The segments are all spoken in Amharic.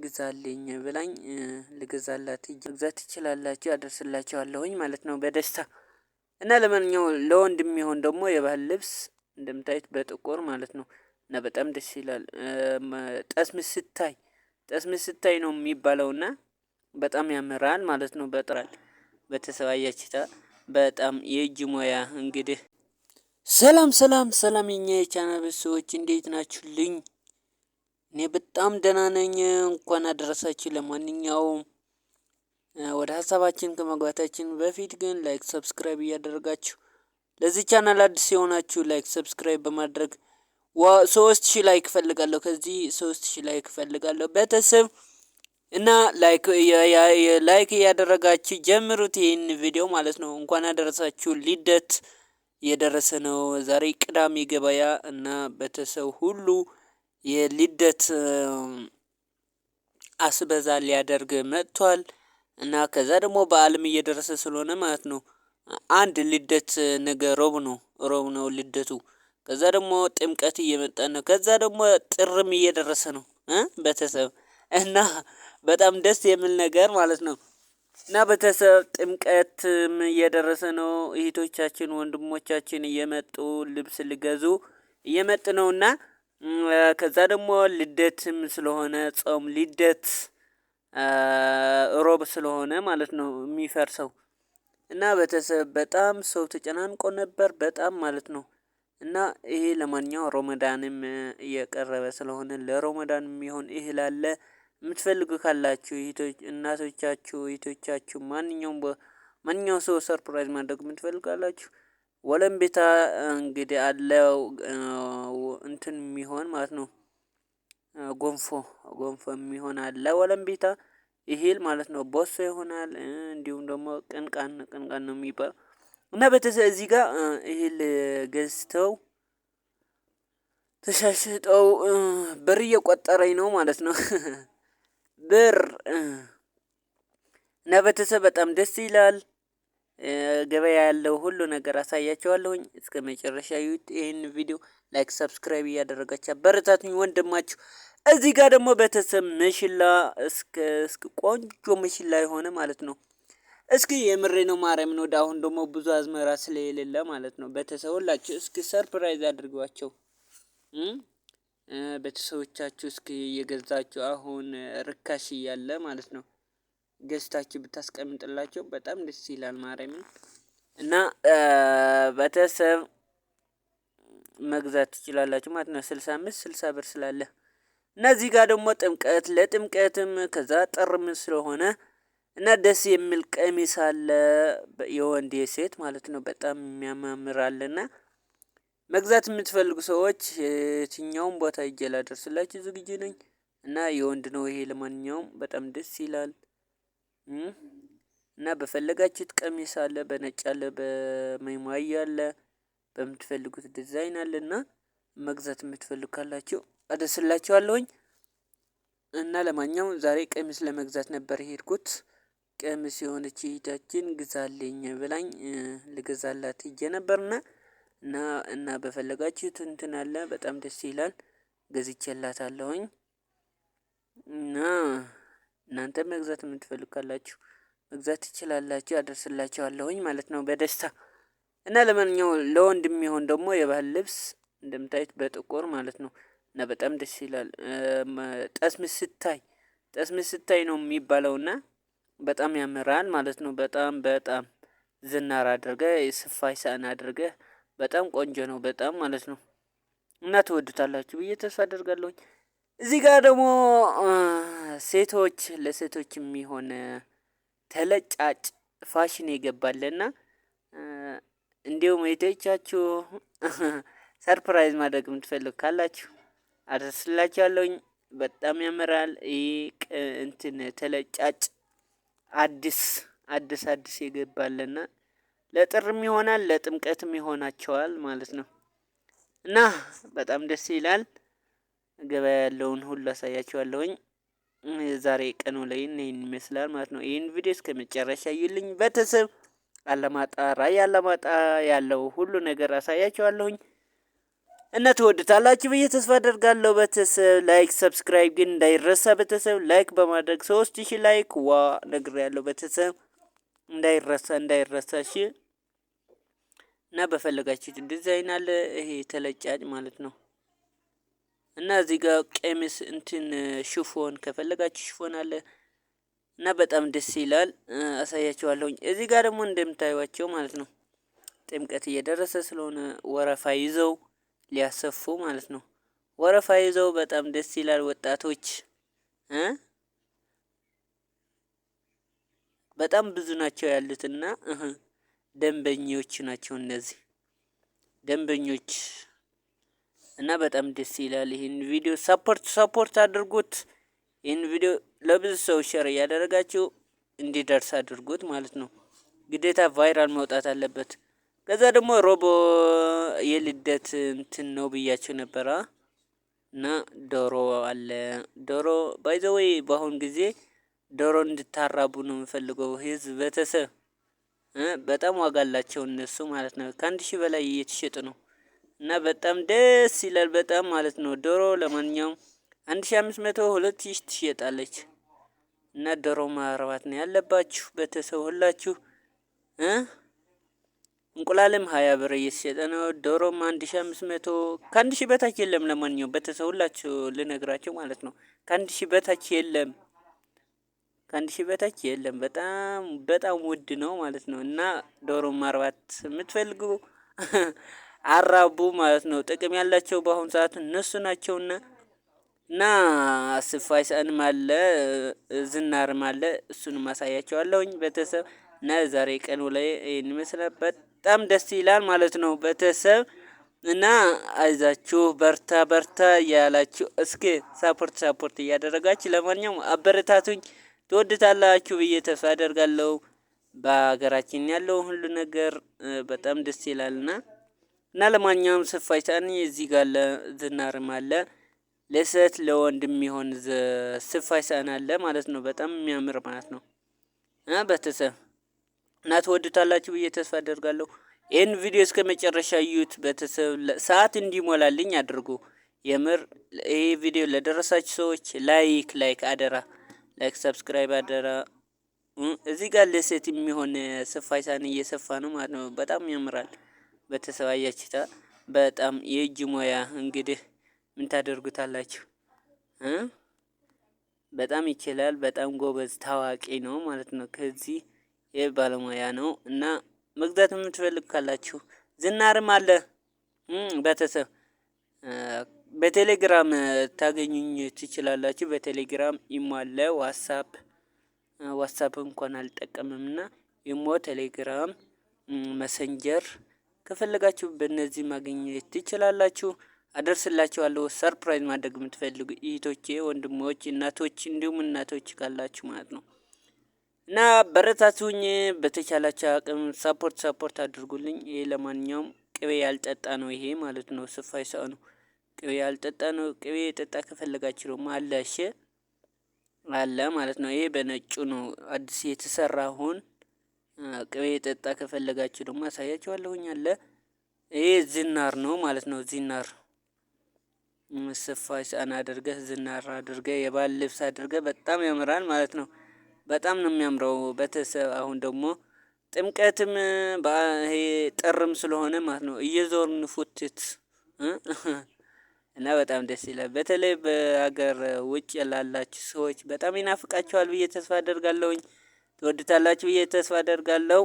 ግዛልኝ ብላኝ ልገዛላት መግዛት ትችላላችሁ አደርስላችኋለሁኝ ማለት ነው በደስታ። እና ለማንኛውም ለወንድም የሚሆን ደግሞ የባህል ልብስ እንደምታዩት በጥቁር ማለት ነው እና በጣም ደስ ይላል። ጠስምስ ስታይ ነው የሚባለውና በጣም ያምራል ማለት ነው። በጥራል በተሰባያችታ በጣም የእጅ ሙያ እንግዲህ ሰላም የኛ የቻናል ሰዎች እንዴት ናችሁልኝ? እኔ በጣም ደህና ነኝ። እንኳን አደረሳችሁ። ለማንኛውም ወደ ሀሳባችን ከመግባታችን በፊት ግን ላይክ ሰብስክራይብ እያደረጋችሁ ለዚህ ቻናል አዲስ የሆናችሁ ላይክ ሰብስክራይብ በማድረግ 3000 ላይክ እፈልጋለሁ። ከዚህ 3000 ላይክ እፈልጋለሁ ቤተሰብ እና ላይክ እያደረጋችሁ ጀምሩት ይሄን ቪዲዮ ማለት ነው። እንኳን አደረሳችሁ። ልደት እየደረሰ ነው። ዛሬ ቅዳሜ ገበያ እና ቤተሰብ ሁሉ የልደት አስበዛ ሊያደርግ መጥቷል። እና ከዛ ደግሞ በዓልም እየደረሰ ስለሆነ ማለት ነው። አንድ ልደት ነገ ሮብ ነው ልደቱ። ከዛ ደግሞ ጥምቀት እየመጣ ነው። ከዛ ደግሞ ጥርም እየደረሰ ነው ቤተሰብ እና በጣም ደስ የሚል ነገር ማለት ነው። እና ቤተሰብ ጥምቀትም እየደረሰ ነው። እህቶቻችን ወንድሞቻችን እየመጡ ልብስ ሊገዙ እየመጡ ነውና ከዛ ደግሞ ልደትም ስለሆነ ጾም ልደት ሮብ ስለሆነ ማለት ነው የሚፈርሰው። እና ቤተሰብ በጣም ሰው ተጨናንቆ ነበር በጣም ማለት ነው። እና ይሄ ለማንኛውም ሮመዳንም እየቀረበ ስለሆነ ለሮመዳን የሚሆን እህል አለ። የምትፈልጉ ካላችሁ እናቶቻችሁ እህቶቻችሁ ማንኛውም ሰው ሰርፕራይዝ ማድረግ የምትፈልጉ ካላችሁ ወለምቤታ እንግዲህ አለው እንትን የሚሆን ማለት ነው። ጎንፎ የሚሆን አለ ወለምቤታ እህል ማለት ነው። ቦሶ ይሆናል እንዲሁም ደግሞ ቅንቃን ነው የሚባለው። እና ቤተሰብ እዚህ ጋር እህል ገዝተው ተሻሽጠው ብር እየቆጠረኝ ነው ማለት ነው። ብር እና ቤተሰብ በጣም ደስ ይላል። ገበያ ያለው ሁሉ ነገር አሳያችኋለሁኝ እስከመጨረሻ እዩት። ይሄን ቪዲዮ ላይክ ሰብስክራይብ እያደረጋችሁ አበረታቱኝ ወንድማችሁ። እዚህ ጋር ደግሞ ቤተሰብ መሽላ እስከ ቆንጆ መሽላ የሆነ ማለት ነው። እስኪ የምሬ ነው ማርያምን ወደ አሁን ደግሞ ብዙ አዝመራ ስለሌለ ማለት ነው። ቤተሰብ ሁላችሁ እስኪ ሰርፕራይዝ አድርጓቸው። ቤተሰቦቻችሁ እስኪ እየገዛችሁ አሁን ርካሽ እያለ ማለት ነው ገዝታችሁ ብታስቀምጥላቸው በጣም ደስ ይላል ማርያምን። እና ቤተሰብ መግዛት ትችላላችሁ ማለት ነው 60 ብር ስላለ። እና እዚህ ጋር ደግሞ ለጥምቀትም ከዛ ጥርም ስለሆነ እና ደስ የሚል ቀሚስ አለ የወንድ የሴት ማለት ነው በጣም የሚያማምር አለና መግዛት የምትፈልጉ ሰዎች የትኛውም ቦታ ሄጄ ላደርስላችሁ ዝግጁ ነኝ። እና የወንድ ነው ይሄ ለማንኛውም በጣም ደስ ይላል። እና በፈለጋችሁት ቀሚስ አለ በነጭ አለ በመይማይ አለ በምትፈልጉት ዲዛይን አለና መግዛት የምትፈልጉ ካላችሁ አደርስላችኋለሁኝ። እና ለማንኛውም ዛሬ ቀሚስ ለመግዛት ነበር የሄድኩት። ቀሚስ የሆነች እህታችን ግዛልኝ ብላኝ ልገዛላት ሄጄ ነበርና እና በፈለጋችሁት እንትን አለ በጣም ደስ ይላል ገዝቼላታለሁኝ። እና እናንተ መግዛት የምትፈልጉ ካላችሁ መግዛት ትችላላችሁ አደርስላችኋለሁኝ ማለት ነው በደስታ። እና ለማንኛውም ለወንድም የሚሆን ደግሞ የባህል ልብስ እንደምታዩት በጥቁር ማለት ነው እና በጣም ደስ ይላል። ጠስምስ ስታይ ነው የሚባለውና በጣም ያምራል ማለት ነው። በጣም ዝናር አድርገህ ስፋይ ሳህን አድርገህ በጣም ቆንጆ ነው በጣም ማለት ነው። እና ትወዱታላችሁ ብዬ ተስፋ አደርጋለሁኝ። እዚህ ጋር ደግሞ ለሴቶች የሚሆን ተለጫጭ ፋሽን የገባልና እንዲሁም እህቶቻችሁ ሰርፕራይዝ ማድረግ የምትፈልጉ ካላችሁ አደርስላችኋለሁኝ በጣም ያምራል። እንትን ተለጫጭ አዲስ የገባልና ለጥርም ይሆናል ለጥምቀትም ይሆናቸዋል ማለት ነው። እና በጣም ደስ ይላል። ገበያ ያለውን ሁሉ አሳያችኋለሁኝ። ዛሬ ቀኑ ላይ ይሄን ይመስላል ማለት ነው። ይሄን ቪዲዮ እስከመጨረሻ እዩልኝ ቤተሰብ። ራያ አላማጣ ያለው ሁሉ ነገር አሳያችኋለሁኝ። እና ትወዱታላችሁ ብዬ ተስፋ አደርጋለሁ። ቤተሰብ ላይክ ሰብስክራይብ ግን እንዳይረሳ። ቤተሰብ ላይክ በማድረግ 3000 ላይክ ነግሬያለሁ። ቤተሰብ እንዳይረሳ እሺ። እና በፈለጋችሁት ዲዛይን አለ ይሄ ተለጫጭ ማለት ነው። እና እዚህ ጋር ቀሚስ እንትን ሽፎን ከፈለጋችሁ ሽፎን አለ እና በጣም ደስ ይላል። አሳያችኋለሁኝ። እዚህ ጋር ደግሞ እንደምታዩዋቸው ማለት ነው ጥምቀት እየደረሰ ስለሆነ ወረፋ ይዘው ሊያሰፉ ማለት ነው። ወረፋ ይዘው በጣም ደስ ይላል። ወጣቶች በጣም ብዙ ናቸው ያሉትና ደንበኞች ናቸው እነዚህ ደንበኞች እና በጣም ደስ ይላል። ይሄን ቪዲዮ ሰፖርት አድርጉት። ይሄን ቪዲዮ ለብዙ ሰው ሼር እያደረጋችሁ እንዲደርስ አድርጉት ማለት ነው። ግዴታ ቫይራል መውጣት አለበት። ከዛ ደግሞ ሮቦ የልደት እንትን ነው ብያችሁ ነበራ እና ዶሮ አለ። ዶሮ ባይ ዘ ዌይ በአሁን ጊዜ ዶሮ እንድታራቡ ነው የምፈልገው ህዝብ ቤተሰብ በጣም ዋጋ አላቸው እነሱ ማለት ነው። ከ1000 በላይ እየተሸጡ ነው እና በጣም ደስ ይላል በጣም ማለት ነው። ዶሮ ለማንኛውም 1500 2000 ትሸጣለች እና ዶሮ ማርባት ነው ያለባችሁ ቤተሰብ ሁላችሁ እንቁላልም 20 ብር እየተሸጠ ነው። ዶሮም 1500 ከ1000 በታች የለም። ለማንኛውም ቤተሰብ ሁላችሁ ልነግራችሁ ማለት ነው ከ1000 በታች የለም። ከ1000 በታች የለም። በጣም ውድ ነው ማለት ነው። እና ዶሮ ማርባት የምትፈልጉ አራቡ ማለት ነው። ጥቅም ያላቸው በአሁኑ ሰዓት እነሱ ናቸውና እና ስፋይሳንም አለ ዝናርም አለ እሱንም አሳያቸዋለሁኝ ቤተሰብ እና ዛሬ ቀኑ ላይ ይሄን ይመስላል። በጣም ደስ ይላል ማለት ነው ቤተሰብ እና አይዛችሁ በርታ ያላችሁ እስኪ ሰፖርት እያደረጋችሁ ለማንኛውም አበረታቱኝ። ትወድታላችሁ ብዬ ተስፋ አደርጋለሁ። በሀገራችን ያለው ሁሉ ነገር በጣም ደስ ይላልና እና ለማንኛውም ስፋይሳኒ እዚህ ጋር ዝናርም አለ ለሴት ለወንድ የሚሆን ስፋይሳን አለ ማለት ነው። በጣም የሚያምር ማለት ነው። ቤተሰብ እና ትወዱታላችሁ ብዬ ተስፋ አደርጋለሁ። ይህን ቪዲዮ እስከ መጨረሻ እዩት ቤተሰብ። ሰዓት እንዲሞላልኝ አድርጉ። የምር ይሄ ቪዲዮ ለደረሳችሁ ሰዎች ላይክ አደራ፣ ላይክ ሰብስክራይብ አደራ። እዚህ ጋር ለሴት የሚሆን ስፋይሳን እየሰፋ ነው ማለት ነው። በጣም ያምራል ቤተሰብ አያችሁታ። በጣም የእጅ ሙያ እንግዲህ ምን ታደርጉታላችሁ? በጣም ይችላል። በጣም ጎበዝ ታዋቂ ነው ማለት ነው። ከዚህ የባለሙያ ነው እና መግዛት የምትፈልጉ ካላችሁ ዝናርም አለ ቤተሰብ። በቴሌግራም ታገኙኝ ትችላላችሁ። በቴሌግራም ኢሞ አለ፣ ዋትስአፕ እንኳን አልጠቀምምና ኢሞ፣ ቴሌግራም፣ መሰንጀር ከፈለጋችሁ በእነዚህ ማግኘት ትችላላችሁ። አደርስላችኋለሁ። ሰርፕራይዝ ማድረግ የምትፈልጉ እህቶቼ፣ ወንድሞች፣ እናቶች እንዲሁም እናቶች ካላችሁ ማለት ነው እና በረታቱኝ። በተቻላችሁ አቅም ሰፖርት አድርጉልኝ። ይሄ ለማንኛውም ቅቤ ያልጠጣ ነው ይሄ ማለት ነው። ስፋይሳ ነው ቅቤ ያልጠጣ ነው። ቅቤ የጠጣ ከፈለጋችሁ ደግሞ አለ ማለት ነው። ይሄ በነጩ ነው አዲስ የተሰራ አሁን። ቅቤ የጠጣ ከፈለጋችሁ ደግሞ አሳያችኋለሁኝ አለ። ይሄ ዝናር ነው ማለት ነው። ዝናር ስፋይሳን አድርገህ ዝናር አድርገህ የባል ልብስ አድርገህ በጣም ያምራል ማለት ነው። በጣም ነው የሚያምረው ቤተሰብ። አሁን ደግሞ ጥምቀትም ይሄ ጥርም ስለሆነ ማለት ነው እየዞርን ፉትት እና በጣም ደስ ይላል። በተለይ በሀገር ውጭ ላላችሁ ሰዎች በጣም ይናፍቃችኋል ብዬ ተስፋ አደርጋለሁኝ። ትወዱታላችሁ ብዬ ተስፋ አደርጋለሁ።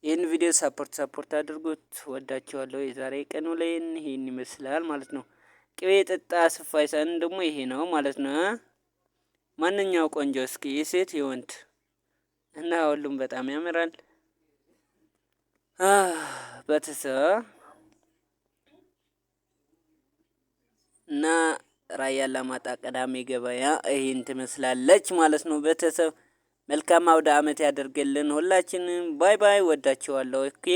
ይህን ቪዲዮ ሰፖርት አድርጉት። ወዳችኋለሁ። የዛሬ ቀኑ ላይ ይሄን ይመስላል ማለት ነው። ቅቤ የጠጣ ስፋይሳን ደግሞ ይሄ ነው ማለት ነው። ማንኛው ቆንጆ እስኪ የሴት የወንድ እና ሁሉም በጣም ያምራል። ቤተሰብ እና ራያ አላማጣ ቅዳሜ ገበያ ይሄን ትመስላለች ማለት ነው። ቤተሰብ መልካም አውደ ዓመት ያደርግልን ሁላችንም። ባይ ወዳችኋለሁ። ኦኬ